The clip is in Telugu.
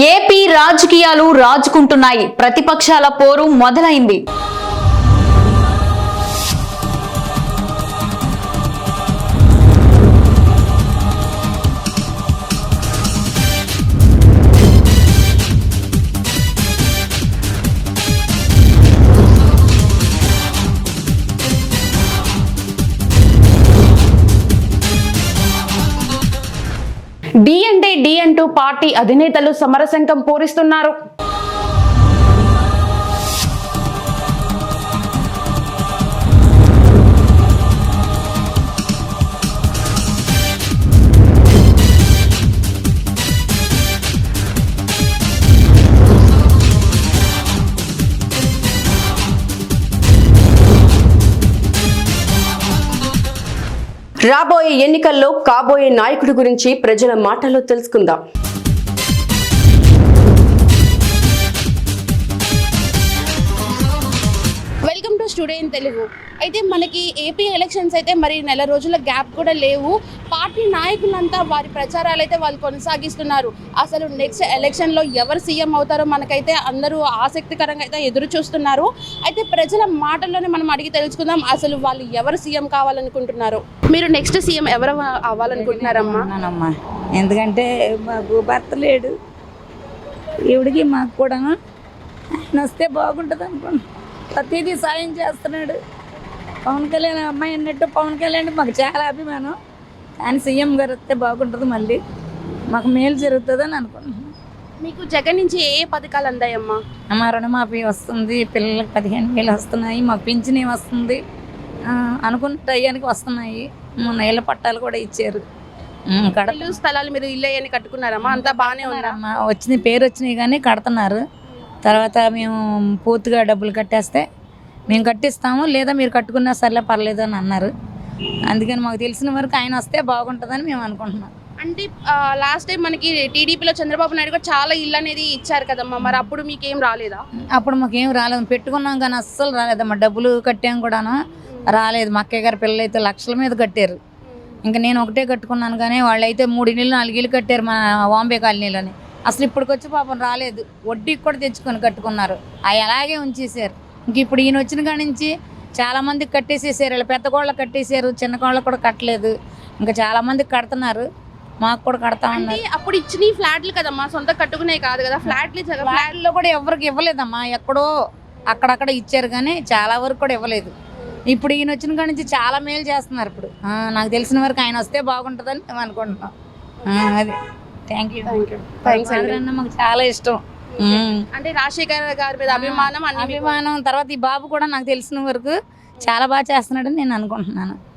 ఏపీ రాజకీయాలు రాజుకుంటున్నాయి. ప్రతిపక్షాల పోరు మొదలైంది. డి అంటే డి అంటూ పార్టీ అధినేతలు సమరశంఖం పూరిస్తున్నారు. రాబోయే ఎన్నికల్లో కాబోయే నాయకుడి గురించి ప్రజల మాటల్లో తెలుసుకుందాం. Welcome to studio in Telugu. అయితే మనకి ఏపీ ఎలక్షన్స్ అయితే మరి నెల రోజుల గ్యాప్ కూడా లేవు. పార్టీ నాయకులంతా వారి ప్రచారాలు అయితే వాళ్ళు కొనసాగిస్తున్నారు. అసలు నెక్స్ట్ ఎలక్షన్లో ఎవరు సీఎం అవుతారో మనకైతే అందరూ ఆసక్తికరంగా అయితే ఎదురు చూస్తున్నారు. అయితే ప్రజల మాటల్లోనే మనం అడిగి తెలుసుకుందాం అసలు వాళ్ళు ఎవరు సీఎం కావాలనుకుంటున్నారు. మీరు నెక్స్ట్ సీఎం ఎవరు అవ్వాలనుకుంటున్నారమ్మా? ఎందుకంటే మాకు భర్త లేడు, ఈవిడికి మాకు కూడా ఆయన వస్తే బాగుంటుంది అనుకోండి. ప్రతిదీ సాయం చేస్తున్నాడు. పవన్ కళ్యాణ్ అమ్మాయి అన్నట్టు పవన్ కళ్యాణ్ మాకు చాలా అభిమానం. కానీ సీఎం గారు వస్తే బాగుంటుంది, మళ్ళీ మాకు మేలు జరుగుతుందని అనుకుంటున్నాం. మీకు జగన్ నుంచి ఏ పథకాలు అందాయమ్మా? మా రుణమాఫీ వస్తుంది, పిల్లలకు 15,000 వస్తున్నాయి, మాకు పింఛన్ వస్తుంది, అనుకున్న టయానికి వస్తున్నాయి. మొన్న ఇళ్ళ పట్టాలు కూడా ఇచ్చారు. ఇల్లు స్థలాలు మీరు ఇల్లు అయ్యని కట్టుకున్నారమ్మా? అంతా బాగానే ఉన్నారమ్మా? వచ్చినాయి, పేరు వచ్చినాయి కానీ కడుతున్నారు. తర్వాత మేము పూర్తిగా డబ్బులు కట్టేస్తే మేము కట్టిస్తాము, లేదా మీరు కట్టుకున్నా సర్లే పర్లేదు అని అన్నారు. అందుకని మాకు తెలిసిన వరకు ఆయన వస్తే బాగుంటుందని మేము అనుకుంటున్నాం. అంటే లాస్ట్ టైం మనకి టీడీపీలో చంద్రబాబు నాయుడు కూడా చాలా ఇల్లు అనేది ఇచ్చారు కదమ్మా, మరి అప్పుడు మీకేం రాలేదా? అప్పుడు మాకేం రాలేదు, పెట్టుకున్నాం కానీ అస్సలు రాలేదమ్మా. డబ్బులు కట్టాం కూడాను రాలేదు. మా అక్కయ్య గారి పిల్లలు అయితే లక్షల మీద కట్టారు. ఇంకా నేను ఒకటే కట్టుకున్నాను కానీ వాళ్ళు అయితే 3 ఇళ్ళు 4 ఇళ్ళు కట్టారు మా బాంబే కాలనీలోని. అసలు ఇప్పటికొచ్చి పాపం రాలేదు, వడ్డీకి కూడా తెచ్చుకొని కట్టుకున్నారు. అవి అలాగే ఉంచేసారు. ఇంక ఇప్పుడు ఈయన వచ్చిన కాడి నుంచి చాలామందికి కట్టేసేసారు. ఇలా పెద్ద కోళ్ళకి కట్టేసారు, చిన్న కోళ్ళకి కూడా కట్టలేదు. ఇంకా చాలామందికి కడుతున్నారు, మాకు కూడా కడతా ఉన్నారు. అప్పుడు ఇచ్చిన ఫ్లాట్లు కదమ్మా, సొంత కట్టుకునే కాదు కదా ఫ్లాట్లో కూడా ఎవరికి ఇవ్వలేదమ్మా. ఎక్కడో అక్కడక్కడ ఇచ్చారు కానీ చాలా వరకు కూడా ఇవ్వలేదు. ఇప్పుడు ఈయన వచ్చిన కాడి నుంచి చాలా మేలు చేస్తున్నారు. ఇప్పుడు నాకు తెలిసిన వరకు ఆయన వస్తే బాగుంటుందని మేము అనుకుంటున్నాం. అది థ్యాంక్ యూ. మాకు చాలా ఇష్టం. అంటే రాజశేఖర్ గారి మీద అభిమానం. తర్వాత ఈ బాబు కూడా నాకు తెలిసిన వరకు చాలా బాగా చేస్తున్నాడని నేను అనుకుంటున్నాను.